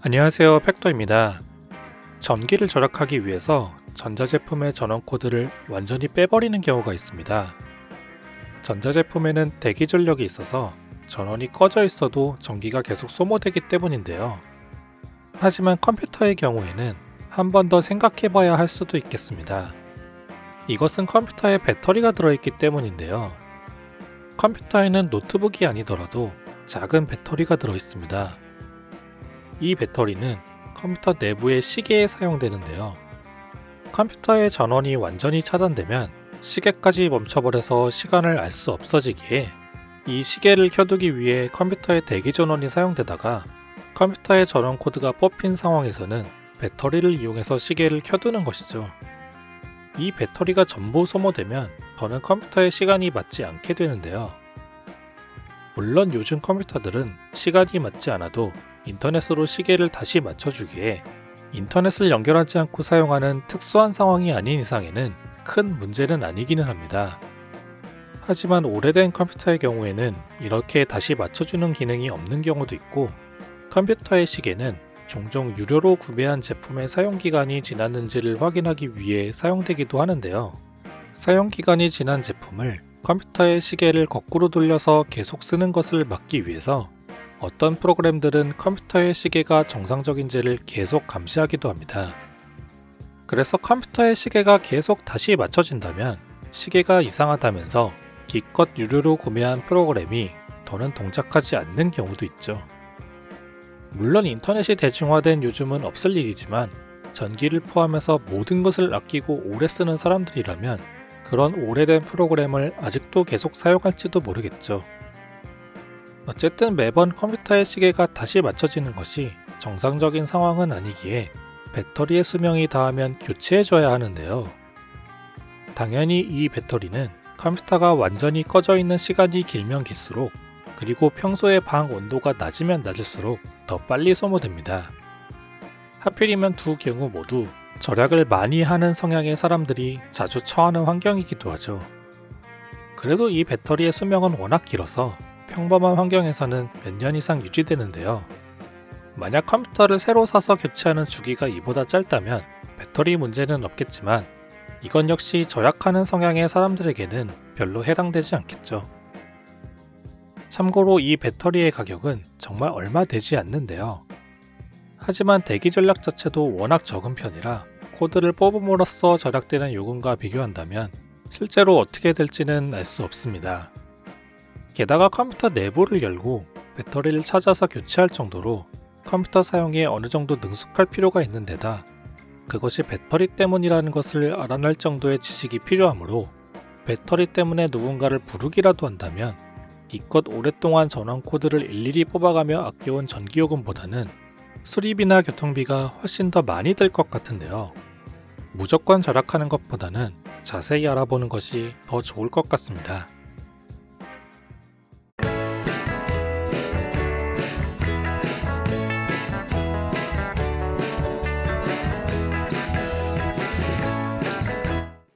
안녕하세요, 팩터입니다. 전기를 절약하기 위해서 전자제품의 전원 코드를 완전히 빼버리는 경우가 있습니다. 전자제품에는 대기 전력이 있어서 전원이 꺼져 있어도 전기가 계속 소모되기 때문인데요. 하지만 컴퓨터의 경우에는 한 번 더 생각해 봐야 할 수도 있겠습니다. 이것은 컴퓨터에 배터리가 들어있기 때문인데요. 컴퓨터에는 노트북이 아니더라도 작은 배터리가 들어있습니다. 이 배터리는 컴퓨터 내부의 시계에 사용되는데요. 컴퓨터의 전원이 완전히 차단되면 시계까지 멈춰버려서 시간을 알 수 없어지기에 이 시계를 켜두기 위해 컴퓨터의 대기 전원이 사용되다가 컴퓨터의 전원 코드가 뽑힌 상황에서는 배터리를 이용해서 시계를 켜두는 것이죠. 이 배터리가 전부 소모되면 더는 컴퓨터의 시간이 맞지 않게 되는데요. 물론 요즘 컴퓨터들은 시간이 맞지 않아도 인터넷으로 시계를 다시 맞춰주기에 인터넷을 연결하지 않고 사용하는 특수한 상황이 아닌 이상에는 큰 문제는 아니기는 합니다. 하지만 오래된 컴퓨터의 경우에는 이렇게 다시 맞춰주는 기능이 없는 경우도 있고, 컴퓨터의 시계는 종종 유료로 구매한 제품의 사용기간이 지났는지를 확인하기 위해 사용되기도 하는데요. 사용기간이 지난 제품을 컴퓨터의 시계를 거꾸로 돌려서 계속 쓰는 것을 막기 위해서 어떤 프로그램들은 컴퓨터의 시계가 정상적인지를 계속 감시하기도 합니다. 그래서 컴퓨터의 시계가 계속 다시 맞춰진다면 시계가 이상하다면서 기껏 유료로 구매한 프로그램이 더는 동작하지 않는 경우도 있죠. 물론 인터넷이 대중화된 요즘은 없을 일이지만 전기를 포함해서 모든 것을 아끼고 오래 쓰는 사람들이라면 그런 오래된 프로그램을 아직도 계속 사용할지도 모르겠죠. 어쨌든 매번 컴퓨터의 시계가 다시 맞춰지는 것이 정상적인 상황은 아니기에 배터리의 수명이 닿으면 교체해줘야 하는데요. 당연히 이 배터리는 컴퓨터가 완전히 꺼져 있는 시간이 길면 길수록, 그리고 평소의 방 온도가 낮으면 낮을수록 더 빨리 소모됩니다. 하필이면 두 경우 모두 절약을 많이 하는 성향의 사람들이 자주 처하는 환경이기도 하죠. 그래도 이 배터리의 수명은 워낙 길어서 평범한 환경에서는 몇 년 이상 유지되는데요. 만약 컴퓨터를 새로 사서 교체하는 주기가 이보다 짧다면 배터리 문제는 없겠지만 이건 역시 절약하는 성향의 사람들에게는 별로 해당되지 않겠죠. 참고로 이 배터리의 가격은 정말 얼마 되지 않는데요. 하지만 대기 전력 자체도 워낙 적은 편이라 코드를 뽑음으로써 절약되는 요금과 비교한다면 실제로 어떻게 될지는 알 수 없습니다. 게다가 컴퓨터 내부를 열고 배터리를 찾아서 교체할 정도로 컴퓨터 사용에 어느 정도 능숙할 필요가 있는 데다 그것이 배터리 때문이라는 것을 알아낼 정도의 지식이 필요하므로 배터리 때문에 누군가를 부르기라도 한다면 기껏 오랫동안 전원 코드를 일일이 뽑아가며 아껴온 전기요금보다는 수리비나 교통비가 훨씬 더 많이 들 것 같은데요. 무조건 절약하는 것보다는 자세히 알아보는 것이 더 좋을 것 같습니다.